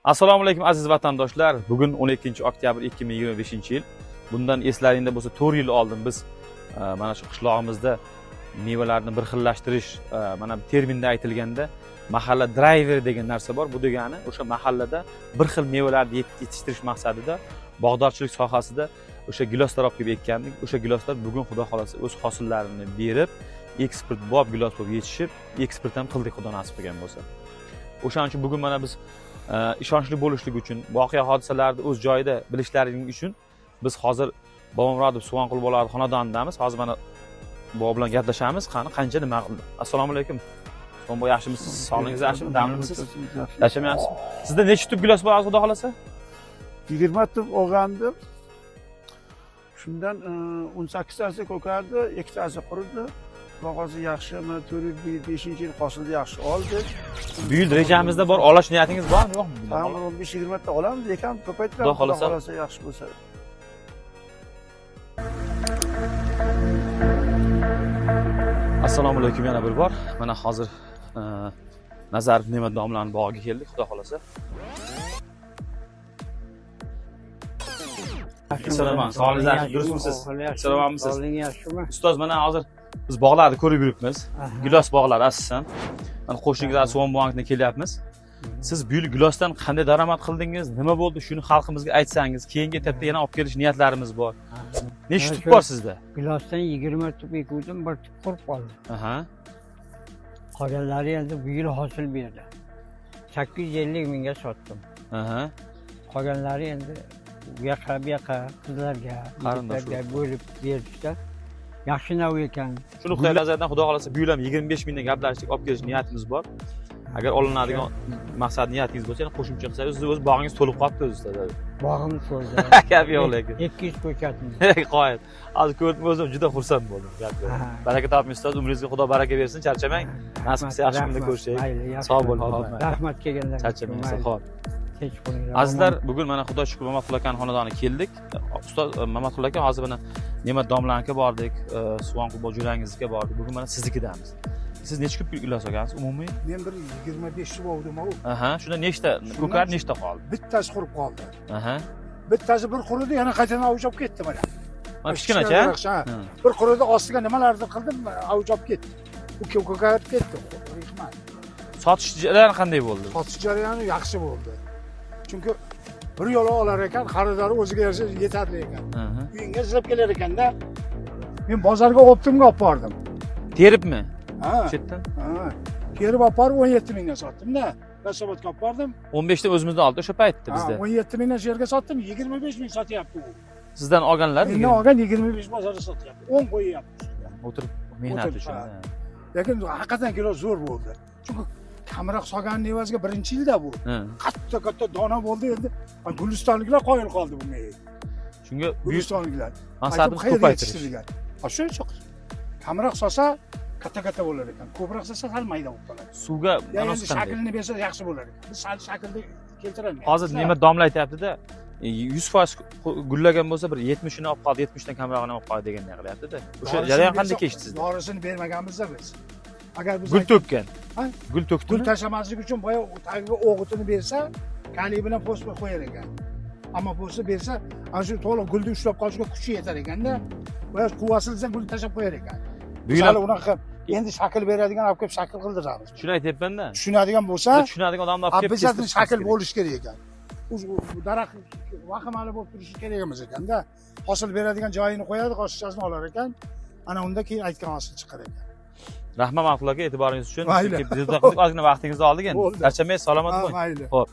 Assalomu alaykum aziz vatandoshlar. Bugun 12 oktyabr 2025-yil. Bundan eslaringda bo'lsa 4 yil oldin biz mana shu qishlog'imizda mevalarni bir xillashtirish mana bu terminda aytilganda mahalla driver degan narsa bor. Bu degani o'sha mahallada bir xil mevalarni yetishtirish maqsadida bog'dorchilik sohasida o'sha giloslar olib kelib ekkandik. O'sha giloslar bugun xudo xolasa o'z hosillarini berib, eksport bo'lib gilos bo'lib yetishib, eksport ham qildik xudo nasib qilgan bo'lsa. O'shaning uchun bugun mana biz ishonchli bo'lishlik uchun, voqea hodisalarni o'z joyida bilishlaring uchun biz hozir Bobomurodov Suvonqul bo'ladi xonadonidamiz. Hozir mana bobo bilan gaplashamiz. Qancha nima qildi? Assalomu alaykum. Bobo yaxshimisiz? Sog'lig'ingiz yaxshimi? Damlimisiz? Yashamayapsiz? Sizda necha tub gilos bor xudo xolasa? 20 tub olgandim. Shundan 18 tasi ko'kardi, 2 tasi quridi. Bag'ozi yaxshimi? 4-5-yil hosilni yaxshi oldik. Bu yil rejamizda bor, olish niyatingiz bormi, yo'qmi? Ta'mir 15-20 ta olamiz, ekan ko'paytiramiz. Xudo xolasa yaxshi bo'lsa. Assalomu alaykum yana bir bor. Mana hozir Nazarov Ne'mat domlaning bog'iga keldik, xudo xolasa. Assalomu, sog'lig'ingiz yaxshimi? Durustmisiz? Salomatmisiz? Sog'lig'ingiz yaxshimi? Ustoz, mana hozir biz bog'larni ko'rib yuribmiz. Gilos bog'lari asosan. Mana qo'shningiz Suvon bog'iga kelyapmiz. Siz bu yil gilosdan qanday daromad qildingiz? Nima bo'ldi? Shuni xalqimizga aytsangiz, keyingi etapda yana olib kelish niyatlarimiz bor. Necha tub bor sizda? Gilosdan 20 tub ekuvdim, bir tub qurib qoldi. Aha. Qolganlari endi bu yil hosil berdi. 850 mingga sotdim. Aha. Qolganlari endi bu yoqqa qizlarga, qarindoshlarga bo'lib berishda. Yaxshi nav ekan. Shuni Xudo nazaridan xudo xolasa bu yil ham 25 mingdan gaplashdik, olib kelish niyatimiz bor. Agar olinadigan maqsad niyatingiz bo'lsa, yana qo'shimcha qilsangiz, o'z bog'ingiz to'lib qolibdi o'zida. Bog'im to'ldi. Gap yo'q lekin. 200 ko'chatimiz. Qoyil. Hozir ko'rdim, o'zim juda xursand bo'ldim. Gap yo'q. Baraka toping ustoz, umringizga Xudo baraka bersin, charchamang. Nasib qilsa yaxshi kunda ko'rishaylik. Sog' bo'ling. Rahmat kelganlar. Charchamang, xo'p. Hech bo'lmanglar. Azizlar, bugun mana Xudo shukr Mamatullo akaning xonadoniga keldik. Ustoz Mamatullo aka hozir mana Ne'mat domlaniki bordik, Suvonqul bojurangizga bordik. Bugun mana siznikidamiz. Siz necha ko'p gilos olgansiz umumiy? Men bir 25 tub oldim-ku. Aha, shunda nechta ko'kar nechta qoldi? Bittasi qurib qoldi. Aha. Bittasi bir quridi, yana qaytadan avuj olib ketdi mana. Mana kichkinacha. Bir quridi, ostiga nimalarni qildim, avuj olib ketdi. U ko'karib ketdi. Sotish jarayoni qanday bo'ldi? Sotish jarayoni yaxshi bo'ldi. Chunki bir yo'la olar ekan, xaridor o'ziga yarasha yetarli ekan. Uyingga zilib kelar ekanda, men bozorga optimga olib bordim. Teribmi? Ha. Chetdan? Ha. Terib olib borib 17 mingga sotdim-da. Rasobotga olib bordim. 15 ta o'zimizda oldi o'sha paytda bizda. 17 mingdan shu yerga sotdim, 25 ming sotyapti u. Sizdan olganlar? Mendan olgan 25 bozorda sotyapti. 10 qo'yyapti. O'tirib mehnat uchun. Lekin haqiqatan kilo zo'r bo'ldi. Chunki kamroq solgan evaziga birinchi yilda bu. Katta dona bo'ldi endi. Gulistonliklar qoyil qoldi bunga. Shunga Gulistonliklar maqsadimiz ko'paytirish. Shuncha kamroq solsa katta bo'lar ekan. Ko'proq solsa sal mayda bo'lib qoladi. Suvga endi shaklini bersa yaxshi bo'lar ekan. Biz sal shaklni keltirolmaymiz. Hozir Ne'mat domla aytayapti-da, 100% gullagan bo'lsa bir 70 ni olib qoldi, 70 dan kamrog'ini olib qoldi deganday qilyapti-da. O'sha jarayon qanday kechdi sizda? Dorisini bermaganmiz-da biz. Agar biz gul to'kkan. Ha? Gul to'kdi. Gul tashlamaslik uchun boya tagiga o'g'itini bersa, kaliy bilan fosfor qo'yar ekan. Ammo bo'lsa bersa, ana shu to'liq gulni ushlab qolishga kuchi yetar ekanda, boya quvvasilsa gul tashlab qo'yar ekan. Bu hali unaqa endi shakl beradigan olib kelib shakl qildiramiz. Shuni aytyapman-da. Tushunadigan bo'lsa, tushunadigan odamlar olib kelib bizning shakl bo'lish kerak ekan. U daraxt vahimali bo'lib turishi kerak emas ekanda. Hosil beradigan joyini qo'yadi, qo'shchasini olar ekan. Ana unda keyin aytgan hosil chiqar ekan. Rahmat Maqul aka, e'tiboringiz uchun. Ozgina vaqtingizni oldik endi. Charchamay, salomat bo'ling. Mayli. Xo'p.